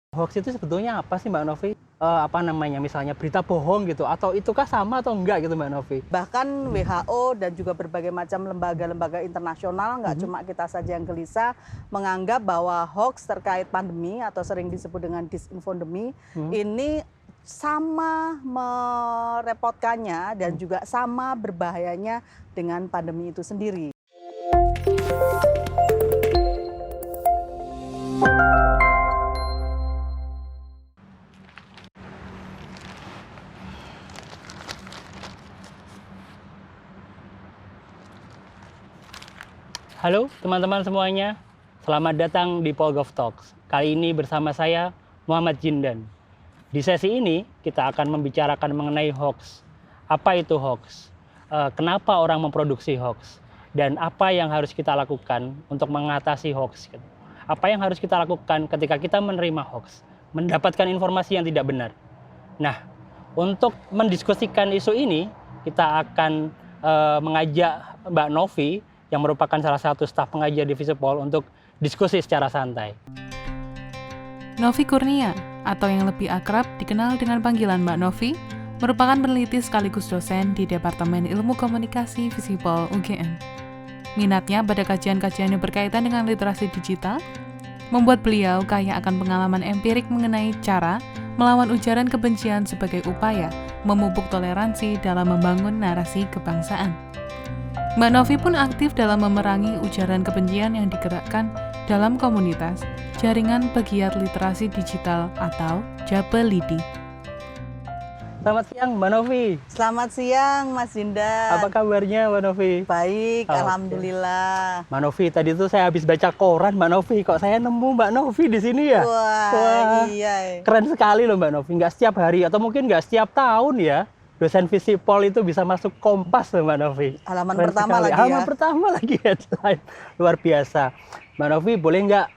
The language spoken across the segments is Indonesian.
Hoax itu sebetulnya apa sih Mbak Novi? Apa namanya, misalnya berita bohong gitu, atau itukah sama atau enggak gitu Mbak Novi? Bahkan WHO dan juga berbagai macam lembaga-lembaga internasional, nggak cuma kita saja yang gelisah, menganggap bahwa hoax terkait pandemi atau sering disebut dengan disinfodemi, ini sama merepotkannya dan juga sama berbahayanya dengan pandemi itu sendiri. Halo teman-teman semuanya, selamat datang di Polgov Talks. Kali ini bersama saya, Muhammad Jindan. Di sesi ini, kita akan membicarakan mengenai hoax. Apa itu hoax? Kenapa orang memproduksi hoax? Dan apa yang harus kita lakukan untuk mengatasi hoax? Apa yang harus kita lakukan ketika kita menerima hoax? Mendapatkan informasi yang tidak benar. Nah, untuk mendiskusikan isu ini, kita akan mengajak Mbak Novi, yang merupakan salah satu staf pengajar di Visipol untuk diskusi secara santai. Novi Kurnia, atau yang lebih akrab dikenal dengan panggilan Mbak Novi, merupakan peneliti sekaligus dosen di Departemen Ilmu Komunikasi Visipol UGM. Minatnya pada kajian-kajian yang berkaitan dengan literasi digital, membuat beliau kaya akan pengalaman empirik mengenai cara melawan ujaran kebencian sebagai upaya memupuk toleransi dalam membangun narasi kebangsaan. Mbak Novi pun aktif dalam memerangi ujaran kebencian yang digerakkan dalam komunitas Jaringan Pegiat Literasi Digital atau JAPELIDI. Selamat siang Mbak Novi. Selamat siang Mas Jindan. Apa kabarnya Mbak Novi? Baik, alhamdulillah. Mbak Novi, tadi tuh saya habis baca koran Mbak Novi, kok saya nemu Mbak Novi di sini ya? Wah, iya. Keren sekali loh Mbak Novi, nggak setiap hari atau mungkin nggak setiap tahun ya. Dosen Visipol itu bisa masuk Kompas loh Mbak Novi. Halaman Keren pertama sekali. lagi Halaman ya. pertama lagi headline. Luar biasa. Mbak Novi, boleh nggak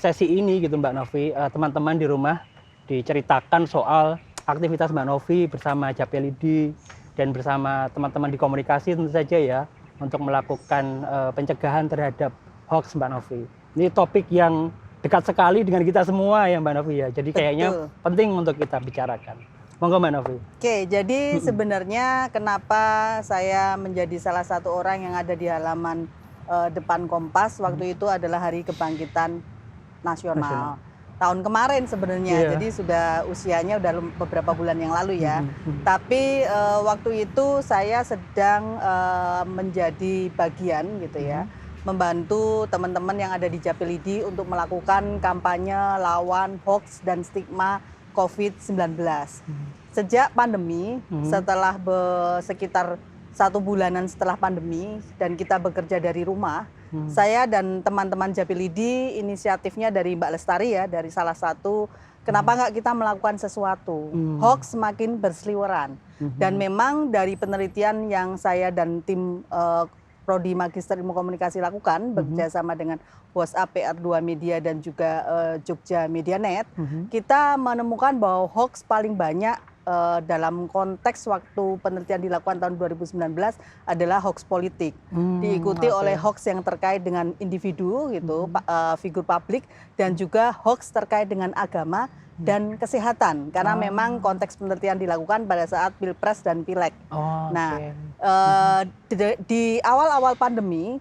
sesi ini gitu Mbak Novi, teman-teman di rumah diceritakan soal aktivitas Mbak Novi bersama JAPELIDI dan bersama teman-teman di komunikasi tentu saja ya, untuk melakukan pencegahan terhadap hoax Mbak Novi. Ini topik yang dekat sekali dengan kita semua ya Mbak Novi ya. Jadi kayaknya penting untuk kita bicarakan. Monggo Mbak Novi. Oke, jadi sebenarnya kenapa saya menjadi salah satu orang yang ada di halaman depan Kompas waktu itu adalah Hari Kebangkitan Nasional. Tahun kemarin sebenarnya, jadi sudah usianya udah beberapa bulan yang lalu ya. Tapi waktu itu saya sedang menjadi bagian gitu ya, membantu teman-teman yang ada di JAPELIDI untuk melakukan kampanye lawan hoax dan stigma COVID-19. Sejak pandemi, setelah sekitar 1 bulanan setelah pandemi dan kita bekerja dari rumah, saya dan teman-teman JAPELIDI, inisiatifnya dari Mbak Lestari ya, dari salah satu, kenapa nggak kita melakukan sesuatu? Hoax semakin berseliweran. Dan memang dari penelitian yang saya dan tim Prodi Magister Ilmu Komunikasi lakukan, bekerja sama dengan WhatsApp PR2 Media dan juga Jogja Medianet, kita menemukan bahwa hoax paling banyak dalam konteks waktu penelitian dilakukan tahun 2019 adalah hoax politik, diikuti oleh hoax yang terkait dengan individu gitu, figur publik, dan juga hoax terkait dengan agama dan kesehatan, karena memang konteks penelitian dilakukan pada saat Pilpres dan Pileg. Di awal-awal pandemi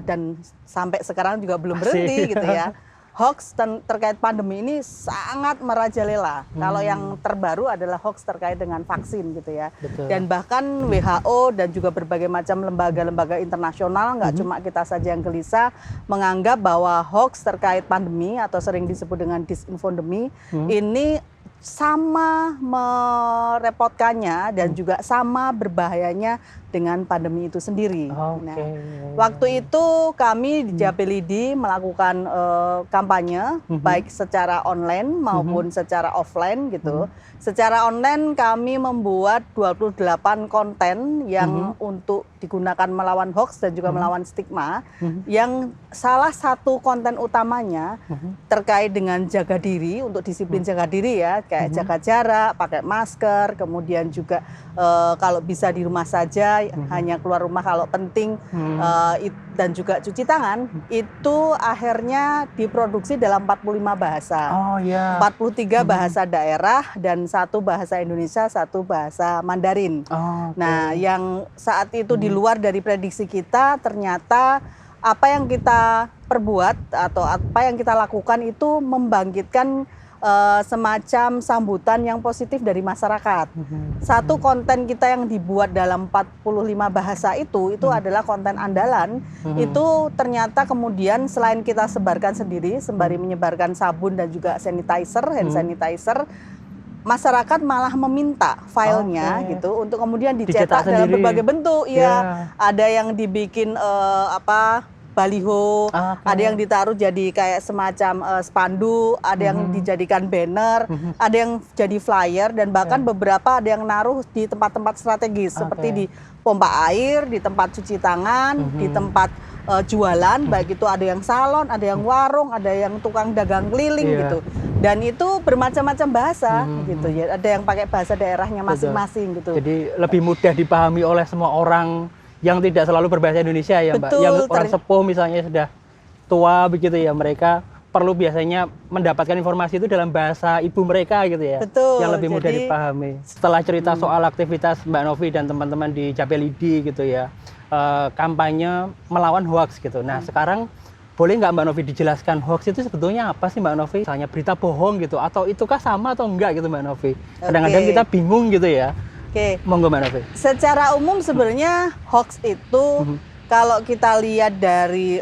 dan sampai sekarang juga belum berhenti gitu ya, hoax terkait pandemi ini sangat merajalela. Kalau yang terbaru adalah hoax terkait dengan vaksin gitu ya. Dan bahkan WHO dan juga berbagai macam lembaga-lembaga internasional, nggak cuma kita saja yang gelisah, menganggap bahwa hoax terkait pandemi atau sering disebut dengan disinfodemi, ini sama merepotkannya dan juga sama berbahayanya dengan pandemi itu sendiri. Nah, waktu itu kami di JAPELIDI melakukan kampanye baik secara online maupun secara offline gitu. Secara online kami membuat 28 konten yang untuk digunakan melawan hoax dan juga melawan stigma, yang salah satu konten utamanya terkait dengan jaga diri, untuk disiplin jaga diri ya, kayak jaga jarak, pakai masker, kemudian juga kalau bisa di rumah saja, hanya keluar rumah kalau penting, dan juga cuci tangan, itu akhirnya diproduksi dalam 45 bahasa. Oh ya. 43 bahasa daerah dan 1 bahasa Indonesia, 1 bahasa Mandarin. Oh, oke. Nah, yang saat itu di luar dari prediksi kita, ternyata apa yang kita perbuat atau apa yang kita lakukan itu membangkitkan semacam sambutan yang positif dari masyarakat. Satu konten kita yang dibuat dalam 45 bahasa itu adalah konten andalan. Itu ternyata kemudian selain kita sebarkan sendiri, sembari menyebarkan sabun dan juga sanitizer, hand sanitizer, masyarakat malah meminta filenya gitu untuk kemudian dicetak dalam berbagai bentuk. Ya, ada yang dibikin baliho, ada yang ditaruh jadi kayak semacam spanduk, ada yang dijadikan banner, ada yang jadi flyer, dan bahkan beberapa ada yang naruh di tempat-tempat strategis seperti di pompa air, di tempat cuci tangan, di tempat jualan, baik itu ada yang salon, ada yang warung, ada yang tukang dagang keliling gitu. Dan itu bermacam-macam bahasa gitu ya. Ada yang pakai bahasa daerahnya masing-masing gitu. Jadi lebih mudah dipahami oleh semua orang yang tidak selalu berbahasa Indonesia ya, Mbak. Betul, Yang orang sepuh misalnya sudah tua begitu ya, mereka perlu biasanya mendapatkan informasi itu dalam bahasa ibu mereka gitu ya. Betul, yang lebih mudah dipahami. Setelah cerita soal aktivitas Mbak Novi dan teman-teman di Japelidi gitu ya, kampanye melawan hoax gitu. Nah, sekarang boleh nggak Mbak Novi dijelaskan hoax itu sebetulnya apa sih Mbak Novi? Misalnya berita bohong gitu, atau itukah sama atau enggak gitu Mbak Novi? Kadang-kadang kita bingung gitu ya. Oke. Monggo Mbak Novi. Secara umum sebenarnya hoax itu kalau kita lihat dari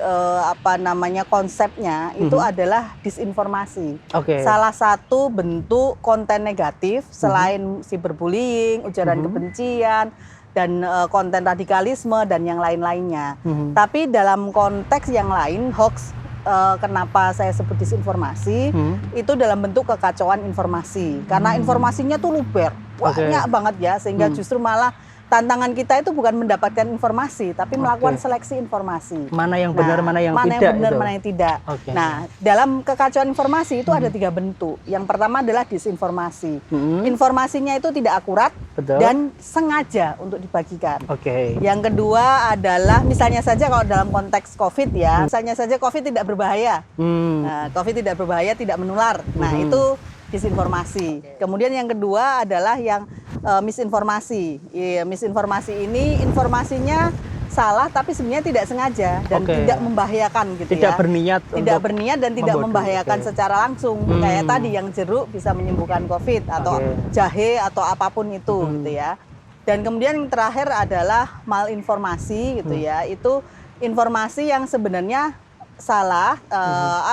konsepnya itu adalah disinformasi. Salah satu bentuk konten negatif selain cyberbullying, ujaran kebencian, dan konten radikalisme dan yang lain-lainnya. Tapi dalam konteks yang lain, hoax, kenapa saya sebut disinformasi, itu dalam bentuk kekacauan informasi. Karena informasinya tuh luber, banyak banget ya, sehingga justru malah tantangan kita itu bukan mendapatkan informasi, tapi melakukan seleksi informasi. Mana yang benar, mana yang tidak. Mana yang benar, mana yang tidak. Nah, dalam kekacauan informasi itu ada 3 bentuk. Yang pertama adalah disinformasi. Informasinya itu tidak akurat dan sengaja untuk dibagikan. Yang kedua adalah, misalnya saja kalau dalam konteks COVID ya, misalnya saja COVID tidak berbahaya. Nah, COVID tidak berbahaya, tidak menular. Nah, itu disinformasi. Kemudian yang kedua adalah yang misinformasi. Misinformasi ini informasinya salah tapi sebenarnya tidak sengaja dan tidak membahayakan gitu tidak ya. Berniat tidak berniat dan tidak membahayakan secara langsung. Kayak tadi yang jeruk bisa menyembuhkan COVID atau jahe atau apapun itu gitu ya. Dan kemudian yang terakhir adalah malinformasi gitu ya. Itu informasi yang sebenarnya salah,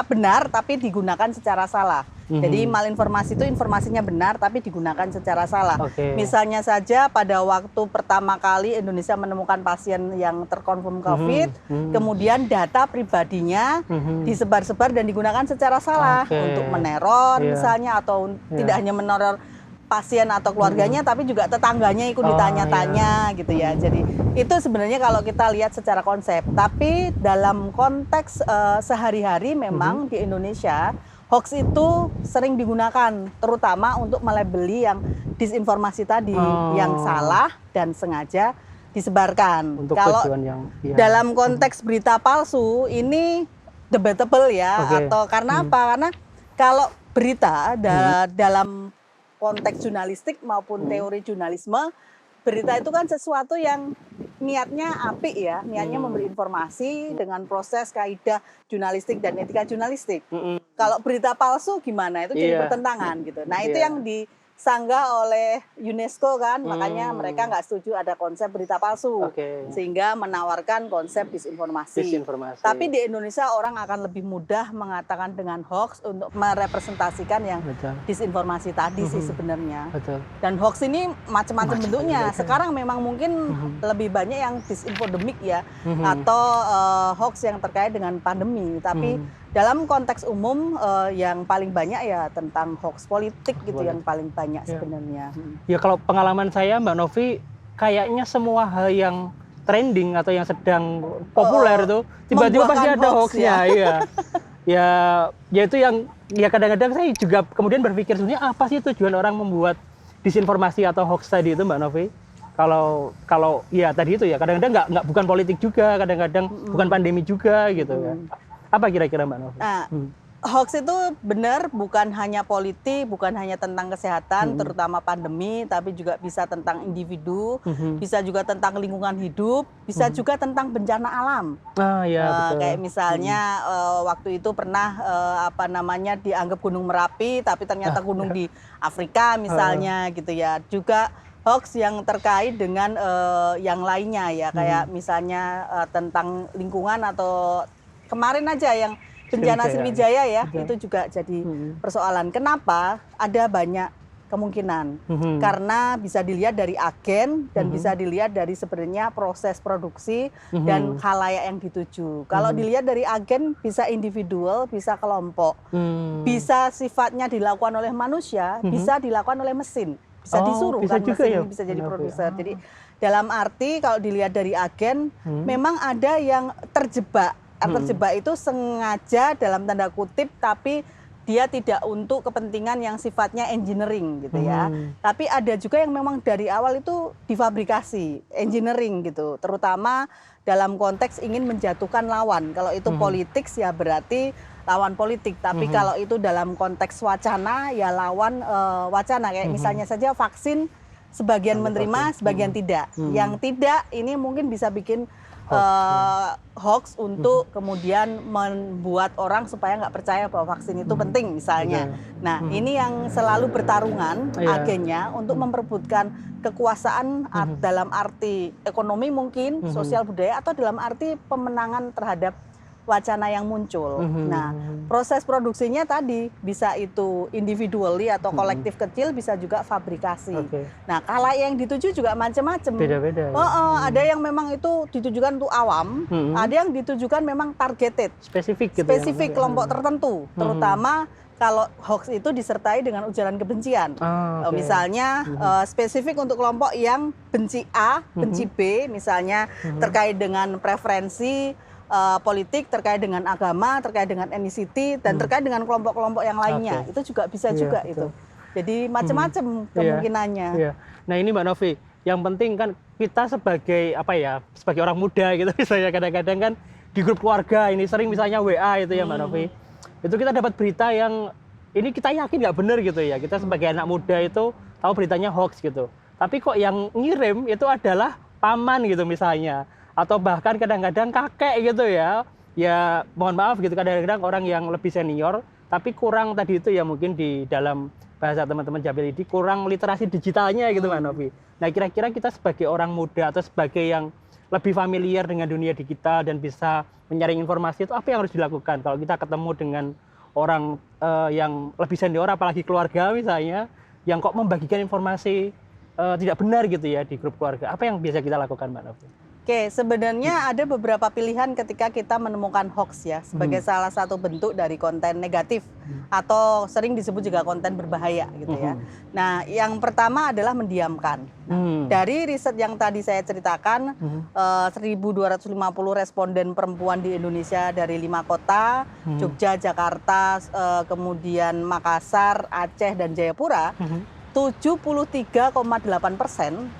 benar tapi digunakan secara salah. Jadi malinformasi itu informasinya benar tapi digunakan secara salah. Misalnya saja pada waktu pertama kali Indonesia menemukan pasien yang terkonfirm COVID, kemudian data pribadinya disebar-sebar dan digunakan secara salah untuk meneror misalnya, atau tidak hanya meneror pasien atau keluarganya tapi juga tetangganya ikut ditanya-tanya gitu ya. Jadi itu sebenarnya kalau kita lihat secara konsep. Tapi dalam konteks sehari-hari memang di Indonesia hoax itu sering digunakan terutama untuk melabeli yang disinformasi tadi, yang salah dan sengaja disebarkan. Untuk kalau yang dalam konteks berita palsu ini debatable ya, atau karena apa? Karena kalau berita dalam konteks jurnalistik maupun teori jurnalisme, berita itu kan sesuatu yang niatnya apik ya, niatnya memberi informasi dengan proses kaidah jurnalistik dan etika jurnalistik. Kalau berita palsu gimana? Itu jadi pertentangan gitu. Nah, itu yang disanggah oleh UNESCO kan, makanya mereka nggak setuju ada konsep berita palsu, sehingga menawarkan konsep disinformasi. Tapi di Indonesia orang akan lebih mudah mengatakan dengan hoax untuk merepresentasikan yang disinformasi tadi sih sebenarnya. Dan hoax ini macam-macam bentuknya. Sekarang memang mungkin lebih banyak yang disinfodemik ya, atau hoax yang terkait dengan pandemi. Tapi dalam konteks umum yang paling banyak ya tentang hoax politik gitu, yang paling banyak sebenarnya. Ya kalau pengalaman saya Mbak Novi, kayaknya semua hal yang trending atau yang sedang populer itu tiba-tiba pasti ada hoaxnya. Ya itu yang ya kadang-kadang saya juga kemudian berpikir sebenarnya apa sih tujuan orang membuat disinformasi atau hoax tadi itu Mbak Novi? kalau ya tadi itu ya kadang-kadang nggak bukan politik juga, kadang-kadang bukan pandemi juga gitu ya. Apa kira-kira Mbak Novi? Nah, hoax itu benar bukan hanya politik, bukan hanya tentang kesehatan, terutama pandemi, tapi juga bisa tentang individu, bisa juga tentang lingkungan hidup, bisa juga tentang bencana alam. Ah ya betul. Kayak misalnya waktu itu pernah dianggap Gunung Merapi, tapi ternyata gunung di Afrika misalnya gitu ya. Juga hoax yang terkait dengan yang lainnya ya, kayak misalnya tentang lingkungan atau kemarin aja yang bencana Sriwijaya ya, itu juga jadi persoalan. Kenapa? Ada banyak kemungkinan. Karena bisa dilihat dari agen dan bisa dilihat dari sebenarnya proses produksi dan khalayak yang dituju. Kalau dilihat dari agen bisa individual, bisa kelompok. Bisa sifatnya dilakukan oleh manusia, bisa dilakukan oleh mesin. Bisa disuruh bisa kan juga mesin ya, bisa jadi produser. Jadi dalam arti kalau dilihat dari agen, memang ada yang terjebak. Terjebak itu sengaja dalam tanda kutip, tapi dia tidak untuk kepentingan yang sifatnya engineering gitu ya. Tapi ada juga yang memang dari awal itu difabrikasi, engineering gitu. Terutama dalam konteks ingin menjatuhkan lawan. Kalau itu politik ya berarti lawan politik. Tapi kalau itu dalam konteks wacana ya lawan wacana. Kayak misalnya saja vaksin sebagian menerima, sebagian tidak. Yang tidak ini mungkin bisa bikin hoax untuk kemudian membuat orang supaya nggak percaya bahwa vaksin itu penting misalnya. Nah ini yang selalu bertarungan agennya untuk memperebutkan kekuasaan dalam arti ekonomi mungkin, sosial budaya, atau dalam arti pemenangan terhadap wacana yang muncul. Nah, proses produksinya tadi bisa itu individually atau kolektif kecil, bisa juga fabrikasi. Nah, khalayak yang dituju juga macam-macam. Beda-beda. Ada yang memang itu ditujukan untuk awam, ada yang ditujukan memang targeted, spesifik gitu. Spesifik kelompok tertentu, terutama kalau hoax itu disertai dengan ujaran kebencian. Misalnya spesifik untuk kelompok yang benci A, benci B, misalnya terkait dengan preferensi politik, terkait dengan agama, terkait dengan etnisiti, dan terkait dengan kelompok-kelompok yang lainnya. Itu juga bisa juga itu. Jadi macam-macam kemungkinannya. Nah ini Mbak Novi, yang penting kan kita sebagai sebagai orang muda gitu misalnya kadang-kadang kan di grup keluarga ini sering misalnya WA itu ya Mbak Novi. Itu kita dapat berita yang ini kita yakin nggak benar gitu ya. Kita sebagai anak muda itu tahu beritanya hoax gitu. Tapi kok yang ngirim itu adalah paman gitu misalnya. Atau bahkan kadang-kadang kakek gitu ya. Ya mohon maaf gitu, kadang-kadang orang yang lebih senior tapi kurang tadi itu ya mungkin di dalam bahasa teman-teman Jabil ini kurang literasi digitalnya gitu Mbak Novi. Nah kira-kira kita sebagai orang muda atau sebagai yang lebih familiar dengan dunia digital dan bisa menyaring informasi itu apa yang harus dilakukan kalau kita ketemu dengan orang yang lebih senior apalagi keluarga misalnya yang kok membagikan informasi tidak benar gitu ya di grup keluarga. Apa yang biasa kita lakukan Mbak Novi? Oke, sebenarnya ada beberapa pilihan ketika kita menemukan hoax ya sebagai salah satu bentuk dari konten negatif atau sering disebut juga konten berbahaya gitu ya. Nah, yang pertama adalah mendiamkan. Dari riset yang tadi saya ceritakan, 1.250 responden perempuan di Indonesia dari 5 kota, Jogja, Jakarta, kemudian Makassar, Aceh, dan Jayapura. 73,8%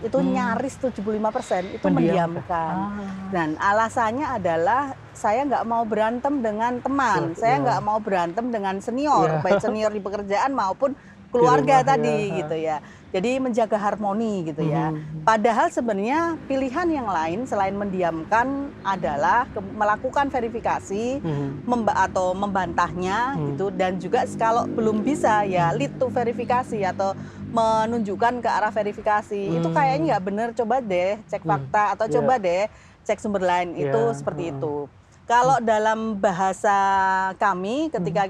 itu nyaris 75% itu mendiamkan. Dan alasannya adalah saya nggak mau berantem dengan teman, saya nggak mau berantem dengan senior, baik senior di pekerjaan maupun keluarga tadi gitu ya. Jadi menjaga harmoni gitu ya. Padahal sebenarnya pilihan yang lain selain mendiamkan adalah melakukan verifikasi atau membantahnya gitu, dan juga kalau belum bisa ya lead to verifikasi atau menunjukkan ke arah verifikasi. Itu kayaknya nggak benar, coba deh cek fakta atau coba deh cek sumber lain. Itu seperti itu. Kalau dalam bahasa kami ketika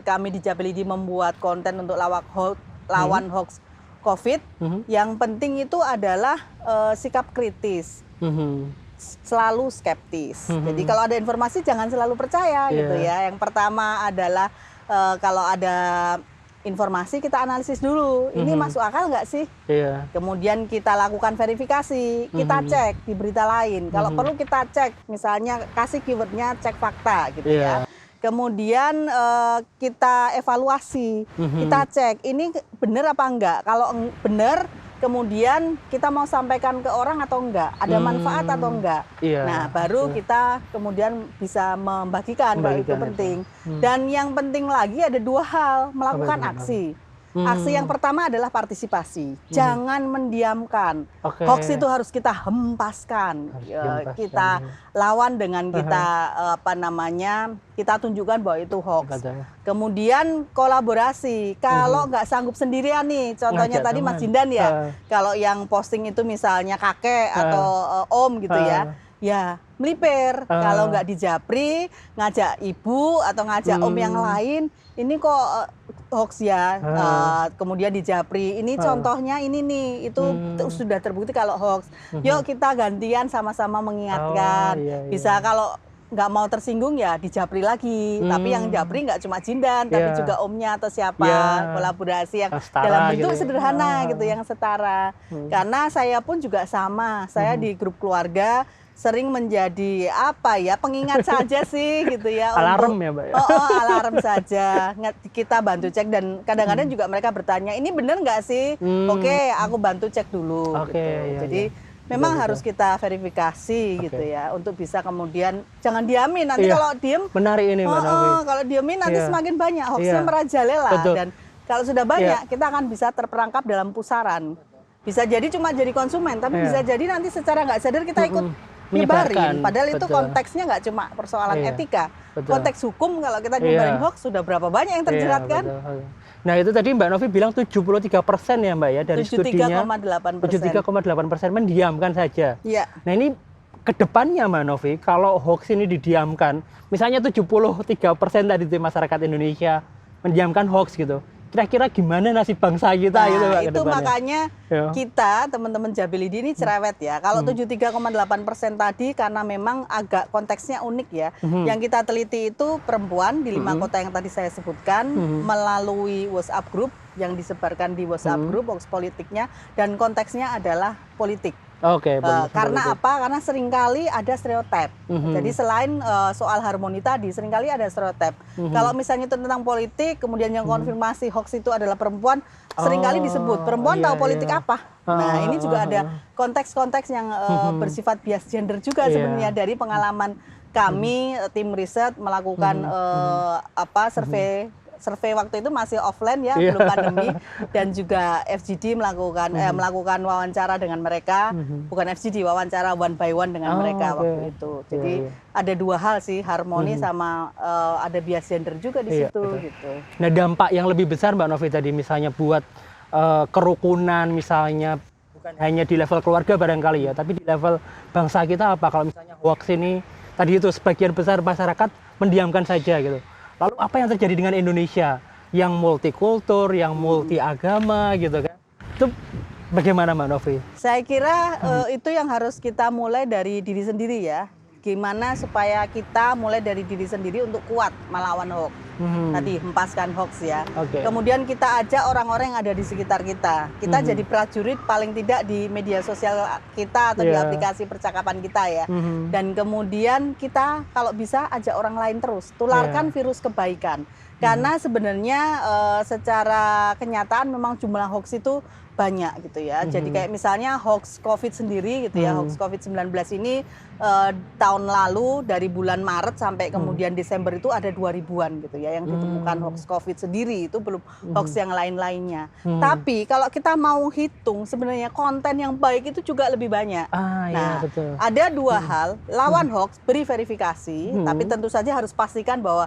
kami di Jabil ID membuat konten untuk lawan hoax COVID, yang penting itu adalah sikap kritis, selalu skeptis. Jadi kalau ada informasi jangan selalu percaya gitu ya. Yang pertama adalah kalau ada informasi kita analisis dulu, ini masuk akal nggak sih? Kemudian kita lakukan verifikasi, kita cek di berita lain. Kalau perlu kita cek, misalnya kasih keywordnya cek fakta gitu ya. Kemudian kita evaluasi, kita cek ini benar apa enggak. Kalau benar, kemudian kita mau sampaikan ke orang atau enggak, ada manfaat atau enggak. Iya, Nah, baru kita kemudian bisa membagikan kalau itu penting. Dan yang penting lagi ada dua hal, melakukan aksi. Aksi yang pertama adalah partisipasi. Jangan mendiamkan. Oke. Hoax itu harus kita hempaskan. Kita lawan dengan kita kita tunjukkan bahwa itu hoax. Kemudian kolaborasi. Kalau nggak sanggup sendirian nih, contohnya Ngajak tadi Mas teman. Jindan ya. Kalau yang posting itu misalnya kakek atau om gitu ya. Ya, melipir. Kalau nggak di Japri, ngajak ibu atau ngajak om yang lain, ini kok hoax ya. Kemudian di Japri, ini contohnya ini nih, itu sudah terbukti kalau hoax. Yuk kita gantian sama-sama mengingatkan. Bisa kalau nggak mau tersinggung ya di Japri lagi. Tapi yang Japri nggak cuma Jindan, tapi juga omnya atau siapa. Kolaborasi yang dalam bentuk sederhana gitu, yang setara. Karena saya pun juga sama. Saya di grup keluarga sering menjadi pengingat saja sih gitu ya. Alarm ya Mbak ya? Alarm saja. Kita bantu cek dan kadang-kadang juga mereka bertanya, ini bener nggak sih? Oke, aku bantu cek dulu. Oke, Gitu. iya, Jadi memang harus kita verifikasi gitu ya, untuk bisa kemudian jangan diamin. Nanti kalau diem, menarik ini Mbak Novi. kalau diemin nanti semakin banyak hoaxnya Iya. merajalela. Betul. Dan kalau sudah banyak, kita akan bisa terperangkap dalam pusaran. Bisa jadi cuma jadi konsumen, tapi bisa jadi nanti secara nggak sadar kita ikut nyebarin. Padahal itu konteksnya nggak cuma persoalan etika. Konteks hukum kalau kita nyebarin hoax sudah berapa banyak yang terjerat kan? Nah itu tadi Mbak Novi bilang 73% ya Mbak ya dari studinya. 73,8% mendiamkan saja. Iya. Nah ini kedepannya Mbak Novi, kalau hoax ini didiamkan, misalnya 73% tadi di masyarakat Indonesia mendiamkan hoax gitu. Kira-kira gimana nasib bangsa kita gitu Mbak itu kedepannya? makanya kita teman-teman Jabilidi ini cerewet ya. Kalau 73,8% tadi karena memang agak konteksnya unik ya. Yang kita teliti itu perempuan di 5 kota yang tadi saya sebutkan melalui WhatsApp group yang disebarkan di WhatsApp group hoax politiknya, dan konteksnya adalah politik. Oke, karena apa? Karena seringkali ada stereotip. Jadi selain soal harmoni tadi, seringkali ada stereotip. Kalau misalnya itu tentang politik, kemudian yang konfirmasi hoax itu adalah perempuan, seringkali disebut perempuan tahu politik apa. Nah, ini juga ada konteks-konteks yang bersifat bias gender juga sebenarnya dari pengalaman kami tim riset melakukan survei waktu itu masih offline ya, belum pandemi, dan juga FGD melakukan wawancara dengan mereka, bukan FGD, wawancara one by one dengan mereka waktu itu. Jadi ada dua hal sih, harmoni sama ada bias gender juga di situ gitu. Nah dampak yang lebih besar Mbak Novi tadi misalnya buat kerukunan misalnya bukan hanya di level keluarga barangkali ya, tapi di level bangsa kita apa? Kalau misalnya hoax ini tadi itu sebagian besar masyarakat mendiamkan saja gitu. Lalu apa yang terjadi dengan Indonesia yang multikultur, yang multi agama gitu kan? Itu bagaimana Mbak Novi? Saya kira itu yang harus kita mulai dari diri sendiri ya. Gimana supaya kita mulai dari diri sendiri untuk kuat melawan hoax. Tadi hempaskan hoax ya. Kemudian kita ajak orang-orang yang ada di sekitar kita. Kita jadi prajurit paling tidak di media sosial kita atau di aplikasi percakapan kita ya. Dan kemudian kita kalau bisa ajak orang lain terus. Tularkan virus kebaikan. Karena sebenarnya secara kenyataan memang jumlah hoax itu banyak gitu ya. Jadi kayak misalnya hoax COVID sendiri gitu ya. Hoax COVID-19 ini tahun lalu dari bulan Maret sampai kemudian Desember itu ada 2000-an gitu ya yang ditemukan hoax COVID sendiri, itu belum hoax yang lain-lainnya. Tapi kalau kita mau hitung sebenarnya konten yang baik itu juga lebih banyak. Betul. Ada dua hal, lawan hoax, beri verifikasi, tapi tentu saja harus pastikan bahwa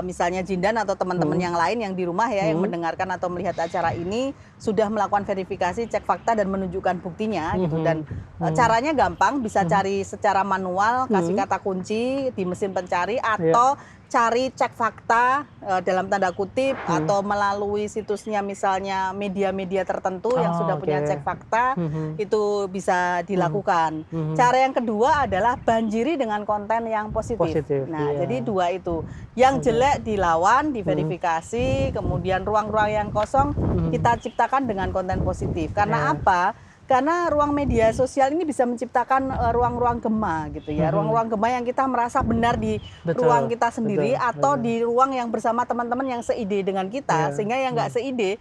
misalnya Jindan atau teman-teman yang lain yang di rumah ya yang mendengarkan atau melihat acara ini sudah melakukan verifikasi, cek fakta dan menunjukkan buktinya gitu. Dan caranya gampang, bisa cari secara manual, kasih kata kunci di mesin pencari atau cari cek fakta dalam tanda kutip atau melalui situsnya misalnya media-media tertentu yang sudah punya cek fakta, itu bisa dilakukan. Cara yang kedua adalah banjiri dengan konten yang positif. Nah, jadi dua itu. Yang jelek dilawan, diverifikasi, kemudian ruang-ruang yang kosong kita ciptakan dengan konten positif. Karena apa? Karena ruang media sosial ini bisa menciptakan ruang-ruang gema gitu ya. Ruang-ruang gema yang kita merasa benar di ruang kita sendiri atau di ruang yang bersama teman-teman yang seide dengan kita. Sehingga yang nggak seide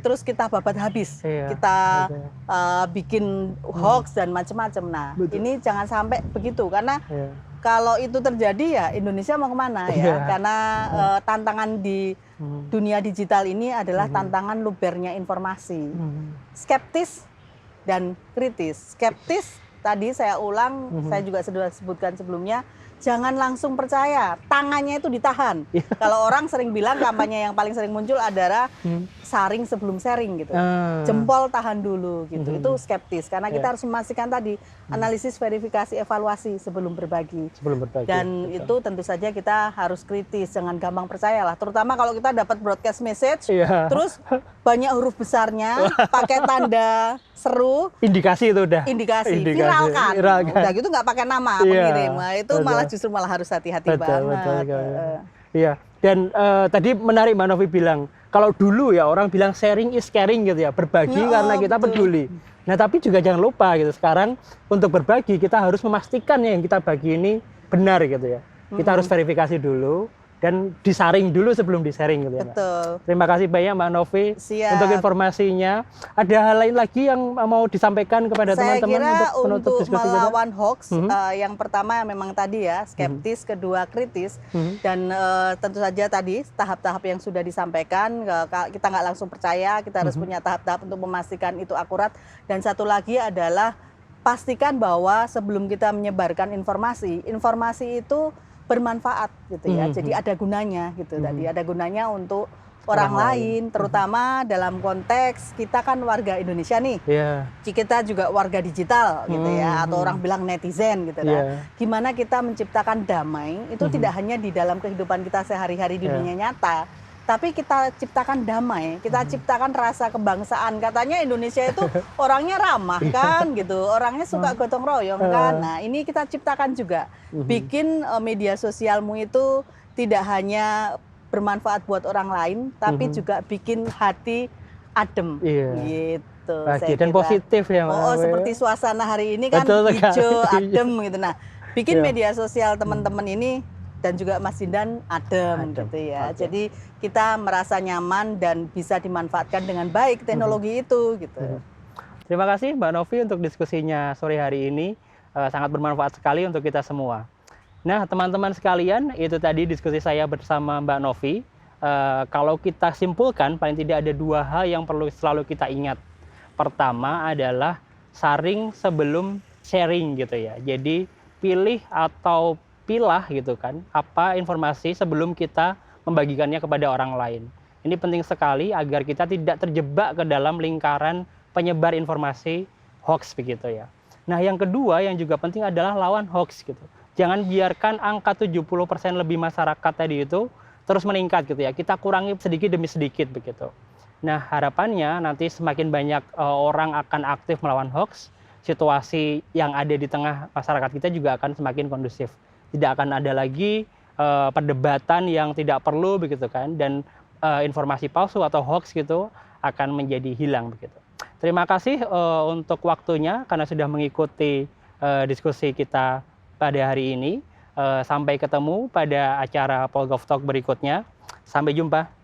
terus kita babat habis, Iya, kita betul. bikin hoax dan macam-macam. Nah, Betul. ini jangan sampai begitu karena Iya. kalau itu terjadi ya Indonesia mau kemana ya? Iya. Karena tantangan di dunia digital ini adalah tantangan lubernya informasi. Skeptis dan kritis. Skeptis tadi saya ulang, saya juga sudah sebutkan sebelumnya, jangan langsung percaya, tangannya itu ditahan. Kalau orang sering bilang kampanye yang paling sering muncul adalah saring sebelum sharing gitu. Jempol tahan dulu gitu. Itu skeptis karena kita harus memastikan tadi analisis, verifikasi, evaluasi sebelum berbagi. Sebelum berbagi. Dan itu tentu saja kita harus kritis, jangan gampang percayalah. Terutama kalau kita dapat broadcast message, Iya. terus banyak huruf besarnya, pakai tanda seru, Indikasi itu udah. indikasi, viralkan. Udah gitu nggak pakai nama Iya, pengirim. Nah, itu betul. malah justru malah harus hati-hati Betul, banget. betul sekali. Iya. Dan tadi menarik Mbak Novi bilang, kalau dulu ya orang bilang sharing is caring gitu ya, berbagi Ya, karena kita betul. peduli. Nah tapi juga jangan lupa gitu, sekarang untuk berbagi kita harus memastikan yang kita bagi ini benar gitu ya. Kita harus verifikasi dulu dan disaring dulu sebelum di-sharing gitu ya Mbak. Betul. Terima kasih banyak Mbak Novi Siap. untuk informasinya. Ada hal lain lagi yang mau disampaikan kepada Saya teman-teman kira untuk menutup untuk diskusi kita? melawan hoax, yang pertama memang tadi ya skeptis, kedua kritis, dan tentu saja tadi tahap-tahap yang sudah disampaikan, kita nggak langsung percaya, kita harus punya tahap-tahap untuk memastikan itu akurat. Dan satu lagi adalah pastikan bahwa sebelum kita menyebarkan informasi, informasi itu bermanfaat gitu ya. Jadi ada gunanya gitu tadi, ada gunanya untuk orang lain, terutama dalam konteks kita kan warga Indonesia nih. Iya. Kita juga warga digital gitu ya, atau orang bilang netizen gitu kan. Gimana kita menciptakan damai itu tidak hanya di dalam kehidupan kita sehari-hari di dunia nyata, tapi kita ciptakan damai, kita ciptakan rasa kebangsaan. Katanya Indonesia itu orangnya ramah kan gitu, orangnya suka gotong royong kan. Nah ini kita ciptakan juga, bikin media sosialmu itu tidak hanya bermanfaat buat orang lain, tapi juga bikin hati adem gitu. Bahagia dan positif ya Mbak. Oh, seperti suasana hari ini kan Betul sekali. hijau, adem gitu. Nah, bikin media sosial teman-teman ini dan juga Mas Jindan adem gitu ya. Jadi kita merasa nyaman dan bisa dimanfaatkan dengan baik teknologi itu gitu. Terima kasih Mbak Novi untuk diskusinya sore hari ini. Sangat bermanfaat sekali untuk kita semua. Nah, teman-teman sekalian, itu tadi diskusi saya bersama Mbak Novi. Kalau kita simpulkan, paling tidak ada dua hal yang perlu selalu kita ingat. Pertama adalah saring sebelum sharing gitu ya. Jadi pilih atau pilah gitu kan, apa informasi sebelum kita membagikannya kepada orang lain. Ini penting sekali agar kita tidak terjebak ke dalam lingkaran penyebar informasi hoax begitu ya. Nah, yang kedua yang juga penting adalah lawan hoax gitu. Jangan biarkan angka 70% lebih masyarakat tadi itu terus meningkat gitu ya. Kita kurangi sedikit demi sedikit begitu. Nah, harapannya nanti semakin banyak orang akan aktif melawan hoax, situasi yang ada di tengah masyarakat kita juga akan semakin kondusif. Tidak akan ada lagi perdebatan yang tidak perlu begitu kan, dan informasi palsu atau hoax gitu akan menjadi hilang begitu. Terima kasih untuk waktunya karena sudah mengikuti diskusi kita pada hari ini. Sampai ketemu pada acara Polgov Talk berikutnya. Sampai jumpa.